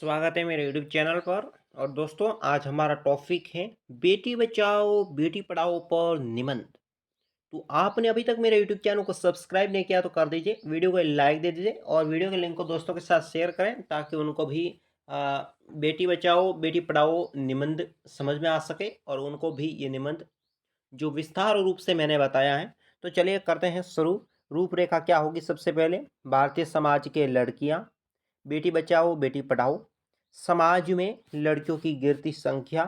स्वागत है मेरे यूट्यूब चैनल पर। और दोस्तों, आज हमारा टॉपिक है बेटी बचाओ बेटी पढ़ाओ पर निबंध। तो आपने अभी तक मेरे यूट्यूब चैनल को सब्सक्राइब नहीं किया तो कर दीजिए, वीडियो को लाइक दे दीजिए और वीडियो के लिंक को दोस्तों के साथ शेयर करें ताकि उनको भी आ, बेटी बचाओ बेटी पढ़ाओ निबंध समझ में आ सके और उनको भी ये निबंध जो विस्तार रूप से मैंने बताया है। तो चलिए करते हैं शुरू। रूपरेखा क्या होगी? सबसे पहले भारतीय समाज के लड़कियां, बेटी बचाओ बेटी पढ़ाओ, समाज में लड़कियों की गिरती संख्या,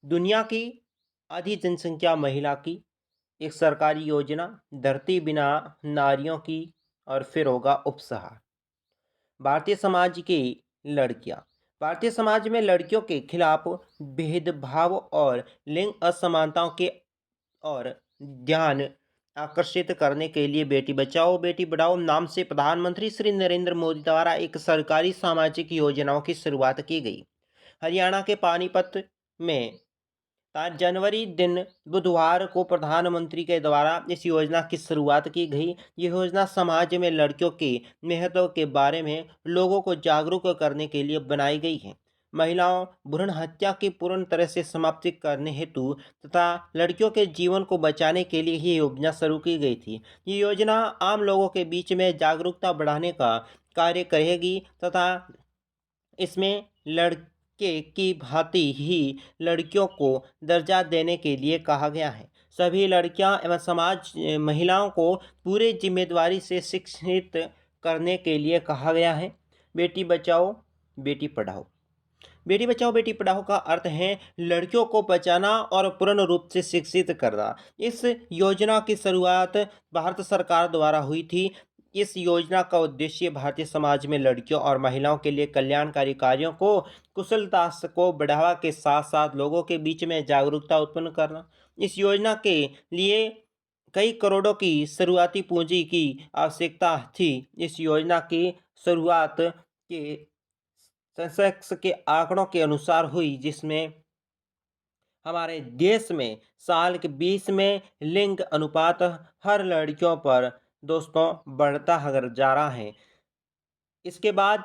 दुनिया की आधी जनसंख्या महिला की, एक सरकारी योजना, धरती बिना नारियों की, और फिर होगा उपसहार। भारतीय समाज की लड़कियां। भारतीय समाज में लड़कियों के खिलाफ भेदभाव और लिंग असमानताओं के और ध्यान आकर्षित करने के लिए बेटी बचाओ बेटी पढ़ाओ नाम से प्रधानमंत्री श्री नरेंद्र मोदी द्वारा एक सरकारी सामाजिक योजनाओं की शुरुआत की गई। हरियाणा के पानीपत में 5 जनवरी दिन बुधवार को प्रधानमंत्री के द्वारा इस योजना की शुरुआत की गई। यह योजना समाज में लड़कियों के महत्व के बारे में लोगों को जागरूक करने के लिए बनाई गई है। महिलाओं भ्रूण हत्या की पूर्ण तरह से समाप्ति करने हेतु तथा लड़कियों के जीवन को बचाने के लिए ये योजना शुरू की गई थी। ये योजना आम लोगों के बीच में जागरूकता बढ़ाने का कार्य करेगी तथा इसमें लड़के की भांति ही लड़कियों को दर्जा देने के लिए कहा गया है। सभी लड़कियां एवं समाज महिलाओं को पूरे जिम्मेदारी से शिक्षित करने के लिए कहा गया है। बेटी बचाओ बेटी पढ़ाओ। बेटी बचाओ बेटी पढ़ाओ का अर्थ है लड़कियों को बचाना और पूर्ण रूप से शिक्षित करना। इस योजना की शुरुआत भारत सरकार द्वारा हुई थी। इस योजना का उद्देश्य भारतीय समाज में लड़कियों और महिलाओं के लिए कल्याणकारी कार्यों को कुशलता को बढ़ावा के साथ साथ लोगों के बीच में जागरूकता उत्पन्न करना। इस योजना के लिए कई करोड़ों की शुरुआती पूंजी की आवश्यकता थी। इस योजना की शुरुआत के सेंसेक्स के आंकड़ों के अनुसार हुई, जिसमें हमारे देश में साल के 20 में लिंग अनुपात हर लड़कियों पर दोस्तों बढ़ता अगर जा रहा है। इसके बाद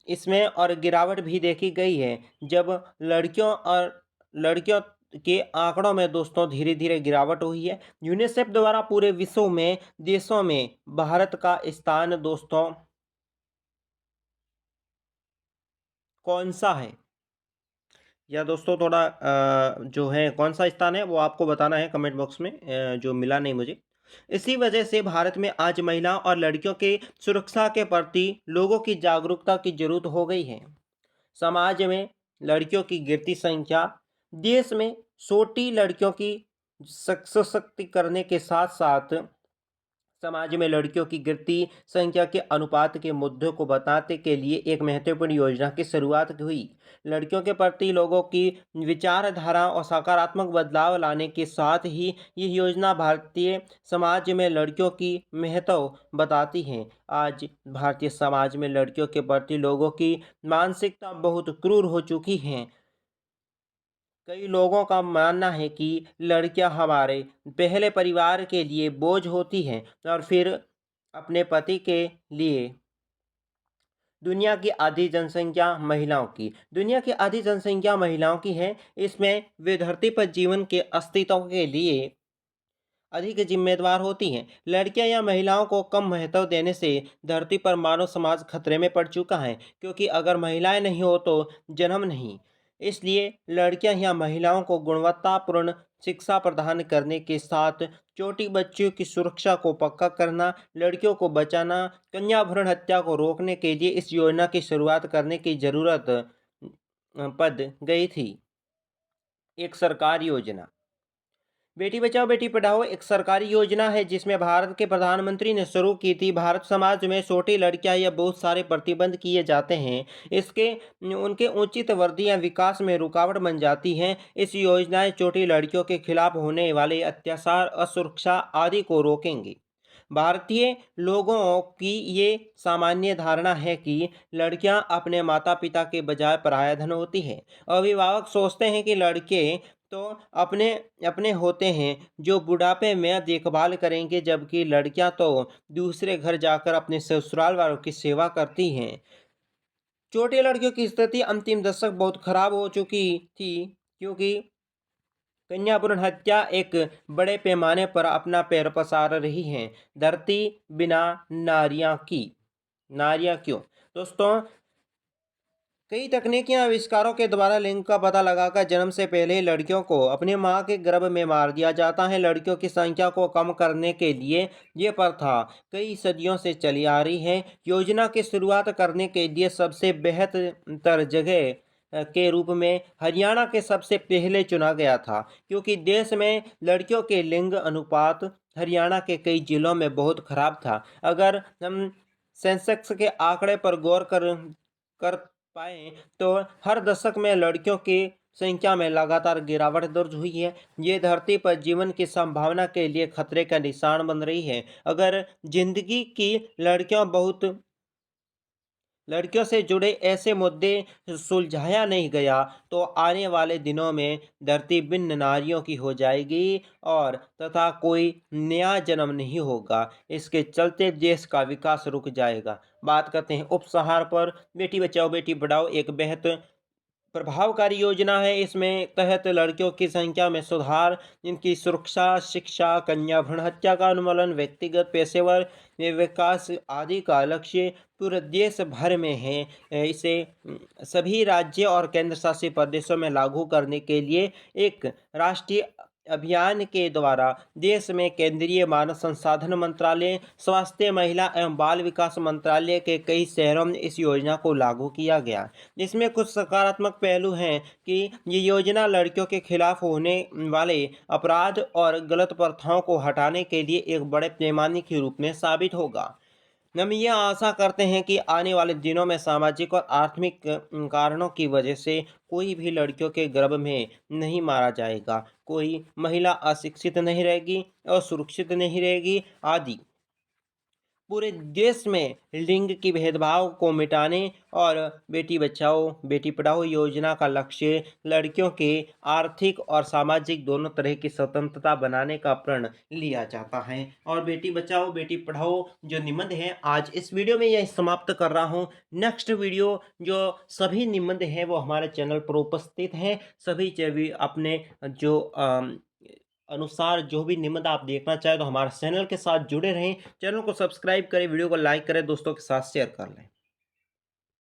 इसमें और गिरावट भी देखी गई है, जब लड़कियों के आंकड़ों में दोस्तों धीरे धीरे गिरावट हुई है। यूनिसेफ द्वारा पूरे विश्व में देशों में भारत का स्थान दोस्तों कौन सा है? या दोस्तों थोड़ा जो है कौन सा स्थान है वो आपको बताना है कमेंट बॉक्स में, जो मिला नहीं मुझे। इसी वजह से भारत में आज महिलाओं और लड़कियों के सुरक्षा के प्रति लोगों की जागरूकता की जरूरत हो गई है। समाज में लड़कियों की गिरती संख्या। देश में छोटी लड़कियों की सशक्ति करने के साथ साथ समाज में लड़कियों की गिरती संख्या के अनुपात के मुद्दे को बताने के लिए एक महत्वपूर्ण योजना की शुरुआत हुई। लड़कियों के प्रति लोगों की विचारधारा और सकारात्मक बदलाव लाने के साथ ही यह योजना भारतीय समाज में लड़कियों की महत्व बताती है। आज भारतीय समाज में लड़कियों के प्रति लोगों की मानसिकता बहुत क्रूर हो चुकी है। कई लोगों का मानना है कि लड़कियां हमारे पहले परिवार के लिए बोझ होती हैं और फिर अपने पति के लिए। दुनिया की आधी जनसंख्या महिलाओं की। दुनिया की आधी जनसंख्या महिलाओं की है। इसमें वे धरती पर जीवन के अस्तित्व के लिए अधिक जिम्मेदार होती हैं। लड़कियां या महिलाओं को कम महत्व देने से धरती पर मानव समाज खतरे में पड़ चुका है, क्योंकि अगर महिलाएं नहीं हो तो जन्म नहीं। इसलिए लड़कियां या महिलाओं को गुणवत्तापूर्ण शिक्षा प्रदान करने के साथ छोटी बच्चियों की सुरक्षा को पक्का करना, लड़कियों को बचाना, कन्या भ्रूण हत्या को रोकने के लिए इस योजना की शुरुआत करने की जरूरत पड़ गई थी। एक सरकारी योजना। बेटी बचाओ बेटी पढ़ाओ एक सरकारी योजना है जिसमें भारत के प्रधानमंत्री ने शुरू की थी। भारत समाज में छोटी लड़कियां या बहुत सारे प्रतिबंध किए जाते हैं, इसके उनके उचित वृद्धि या विकास में रुकावट बन जाती हैं। इस योजनाएं छोटी लड़कियों के खिलाफ होने वाले अत्याचार, असुरक्षा आदि को रोकेंगी। भारतीय लोगों की ये सामान्य धारणा है कि लड़कियां अपने माता पिता के बजाय पराया धन होती हैं। अभिभावक सोचते हैं कि लड़के तो अपने अपने होते हैं जो बुढ़ापे में देखभाल करेंगे, जबकि लड़कियां तो दूसरे घर जाकर अपने ससुराल वालों की सेवा करती हैं। छोटी लड़कियों की स्थिति अंतिम दशक बहुत खराब हो चुकी थी, क्योंकि कन्या भ्रूण हत्या एक बड़े पैमाने पर अपना पैर पसार रही है। धरती बिना नारियां क्यों? दोस्तों, कई तकनीकी आविष्कारों के द्वारा लिंग का पता लगाकर जन्म से पहले ही लड़कियों को अपनी मां के गर्भ में मार दिया जाता है। लड़कियों की संख्या को कम करने के लिए ये प्रथा कई सदियों से चली आ रही है। योजना की शुरुआत करने के लिए सबसे बेहतर जगह के रूप में हरियाणा के सबसे पहले चुना गया था, क्योंकि देश में लड़कियों के लिंग अनुपात हरियाणा के कई जिलों में बहुत खराब था। अगर हम सेंसेक्स के आंकड़े पर गौर कर पाए तो हर दशक में लड़कियों की संख्या में लगातार गिरावट दर्ज हुई है। ये धरती पर जीवन की संभावना के लिए खतरे का निशान बन रही है। अगर जिंदगी की लड़कियों से जुड़े ऐसे मुद्दे सुलझाया नहीं गया तो आने वाले दिनों में धरती भिन्न नारियों की हो जाएगी और तथा कोई नया जन्म नहीं होगा। इसके चलते देश का विकास रुक जाएगा। बात करते हैं उपसंहार पर। बेटी बचाओ बेटी पढ़ाओ एक बेहद प्रभावकारी योजना है। इसमें तहत लड़कियों की संख्या में सुधार, इनकी सुरक्षा, शिक्षा, कन्या भ्रूण हत्या का उन्मूलन, व्यक्तिगत पेशेवर विकास आदि का लक्ष्य पूरे देश भर में है। इसे सभी राज्य और केंद्र शासित प्रदेशों में लागू करने के लिए एक राष्ट्रीय अभियान के द्वारा देश में केंद्रीय मानव संसाधन मंत्रालय, स्वास्थ्य, महिला एवं बाल विकास मंत्रालय के कई शहरों में इस योजना को लागू किया गया। इसमें कुछ सकारात्मक पहलू हैं कि ये योजना लड़कियों के खिलाफ होने वाले अपराध और गलत प्रथाओं को हटाने के लिए एक बड़े पैमाने के रूप में साबित होगा। हम ये आशा करते हैं कि आने वाले दिनों में सामाजिक और आर्थिक कारणों की वजह से कोई भी लड़कियों के गर्भ में नहीं मारा जाएगा, कोई महिला अशिक्षित नहीं रहेगी, असुरक्षित नहीं रहेगी आदि। पूरे देश में लिंग की भेदभाव को मिटाने और बेटी बचाओ बेटी पढ़ाओ योजना का लक्ष्य लड़कियों के आर्थिक और सामाजिक दोनों तरह की स्वतंत्रता बनाने का प्रण लिया जाता है। और बेटी बचाओ बेटी पढ़ाओ जो निबंध है आज इस वीडियो में यह समाप्त कर रहा हूँ। नेक्स्ट वीडियो जो सभी निबंध है वो हमारे चैनल पर उपस्थित हैं। सभी अपने जो अनुसार जो भी निबंध आप देखना चाहें तो हमारे चैनल के साथ जुड़े रहें। चैनल को सब्सक्राइब करें, वीडियो को लाइक करें, दोस्तों के साथ शेयर कर लें।